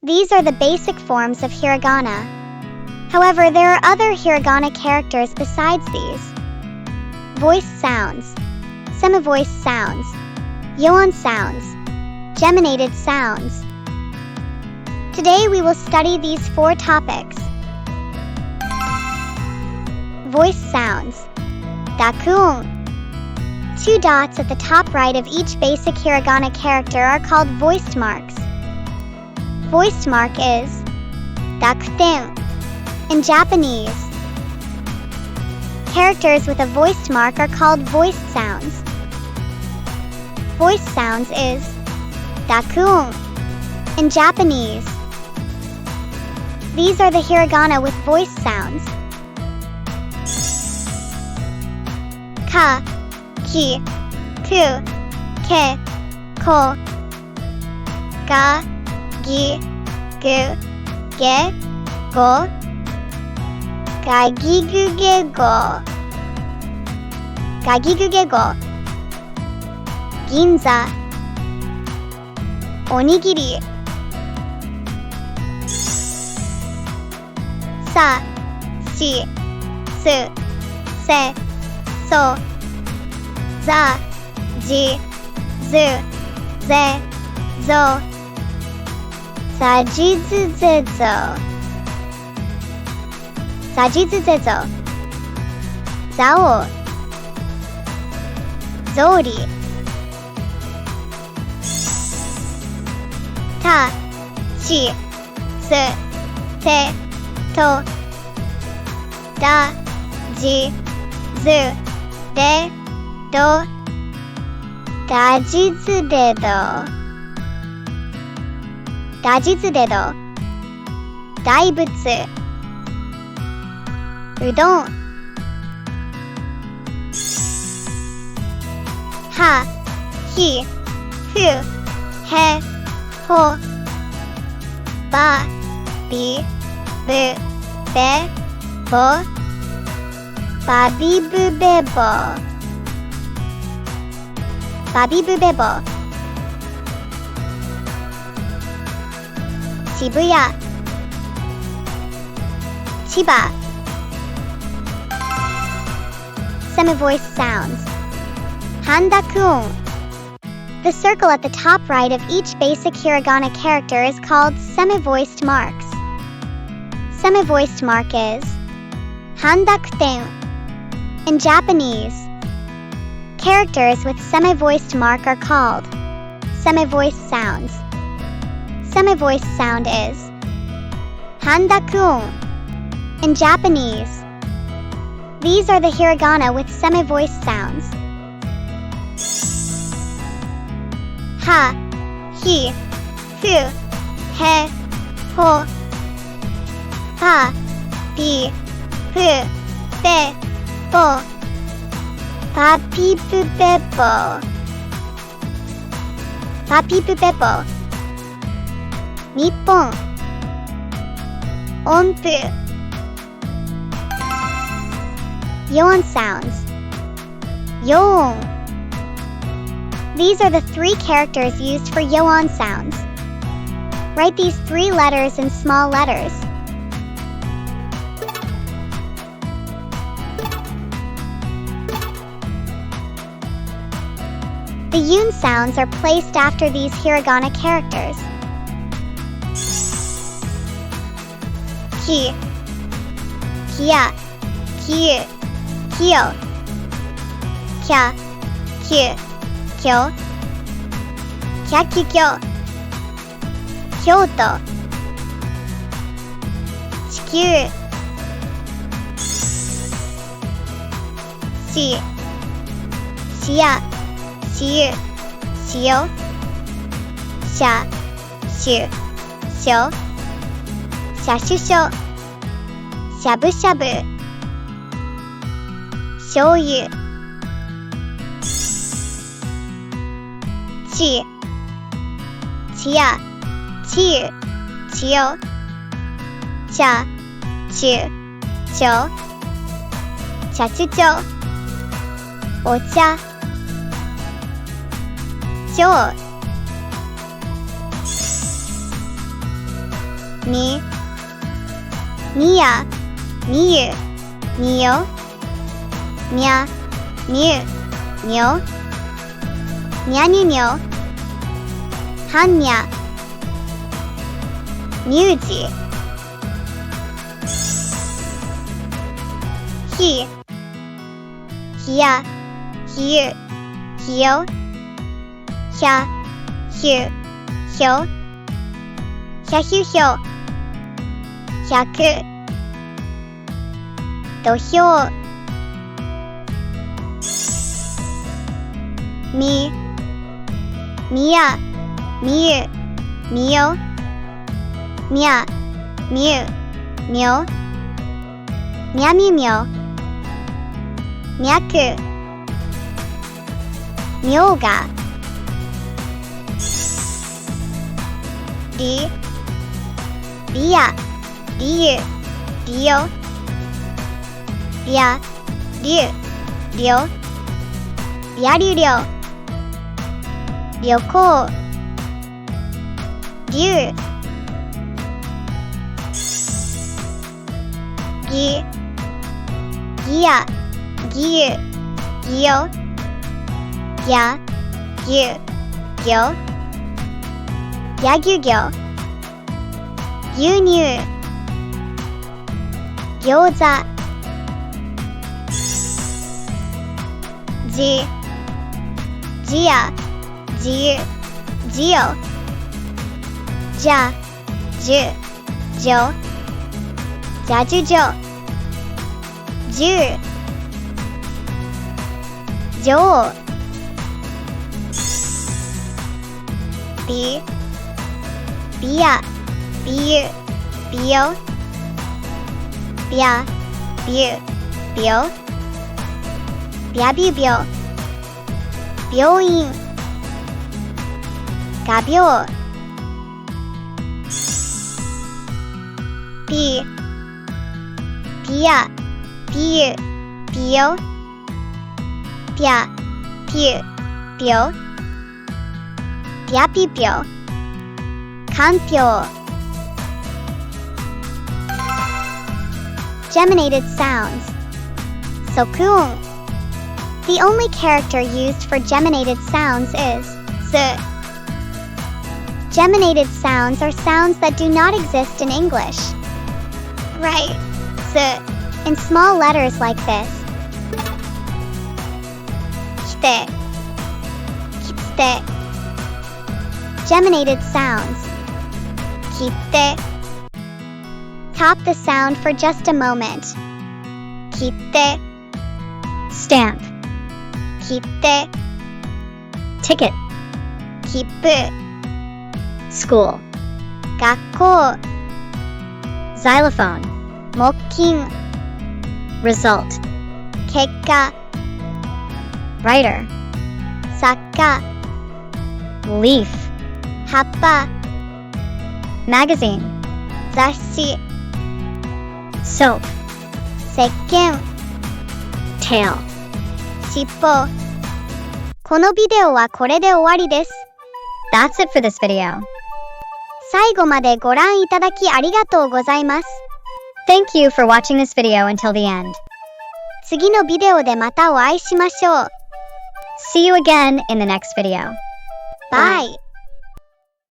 These are the basic forms of hiragana. However, there are other hiragana characters besides these. Voice sounds, semi-voice sounds, yoan sounds, geminated sounds. Today we will study these 4 topics. Voice sounds. Dakuon. 2 dots at the top right of each basic hiragana character are called voiced marks. Voiced mark is dakuten in Japanese. Characters with a voiced mark are called voiced sounds. Voiced sounds is dakuon in Japanese. These are the hiragana with voiced sounds. Ka, ki, ku, ke, ko. Ga, gi, gu, ge, go. Ga, gi, gu, ge, go. Ga, gi, gu, ge, go. Ginza. Onigiri. Sa, si, su, se, so. Za, ji, zu, ze, zo. Za, ji, zu, ze, zo. Za, ji, zu, ze, zo. Zao. Zori. Ta, chi, su, te, to. Da, ji, zu, de, do. Da, ji, zu, de, do. Da, ji, zu, de, do. Daibutsu. Udon. Ha, hi, fu, he, ho. Ba, bi, bu, be, bo. Ba, bi, bu, be, bo. Ba, bi, bu, be, bo. Shibuya. Chiba. Semi-voiced sounds. Handakuon. The circle at the top right of each basic hiragana character is called semi-voiced marks. Semi-voiced mark is handakuten in Japanese. Characters with semi-voiced mark are called semi-voiced sounds. Semi-voiced sound is handakuon in Japanese. These are the hiragana with semi-voiced sounds. Ha, hi, fu, he, ho. Pa, bi, pu, be, bo. Pa, pi, pu, be, bo. Pa, pi, pu, be, bo. Nippon. Onpu. Yoan sounds. Yoon. These are the 3 characters used for yoan sounds. Write these 3 letters in small letters. The yoon sounds are placed after these hiragana characters. Ki, kia, kiu, kyo. Kya, kyu, kyo. Kya, kyu, kyo. Kyoto. Chikyu. Shi, shiya, shiyu, shio. Sha, shu, shyo. Shashusho. Shabu-shabu. Shoyu. Chi, chiya, chiyu, chiyo. Cha, chu, cho. Chachucho. Ocha. Cho. み、みや、みゆ、みよ、みゃ、みゅ、みょ、みゃにゅみょ、はんにゃ、みゅうじ、ひ、ひや、ひゆ、ひよ、ひゃ、ひゅ、ひょ、ひゃひゅひょ、ひゃく、土俵、み、みや、みゆ、みよ、みゃ、みゅ、みょ、みゃみゅみょ、みゃく、みょうが、り、りや、りゆ、りよ、りゃ、りゅ、りょ、りゃりゅりょ、りょこう、りゅう、ぎ、ぎや、ぎゆ、ぎよ、ぎゃ、ぎゅ、ぎょ、ぎゃぎゅぎょ、牛乳、餃子、じ、じや、じゆ、じよ、じゃ、じゅ、じょ、じゃじゅじょ、じゅう、じょう、び、びや、びゆ、びよ、びゃ、びゅ、びょ、びゃびゅびょ、病院、画鋲、ぴ、ぴや、ぴゆ、ぴよ、ぴゃ、ぴゅ、ぴょ、ぴゃぴぴょ、かんぴょう。Geminated sounds. 即音. The only character used for geminated sounds is z. Geminated sounds are sounds that do not exist in English. Right, z, in small letters like this. Kite, kitsute. Geminated sounds. Kitte. Tap the sound for just a moment. Kitte. Stamp. Kitte. Ticket. Kippu. School. Gakkou. Xylophone. Mokkin. Result. Kekka. Writer. Sakka. Leaf. Happa. Magazine. Zasshi. Soap. Sekken. Tail. 尻尾。このビデオはこれで終わりです。That's it for this video. 最後までご覧いただきありがとうございます。Thank you for watching this video until the end. 次のビデオでまたお会いしましょう。See you again in the next video. Bye.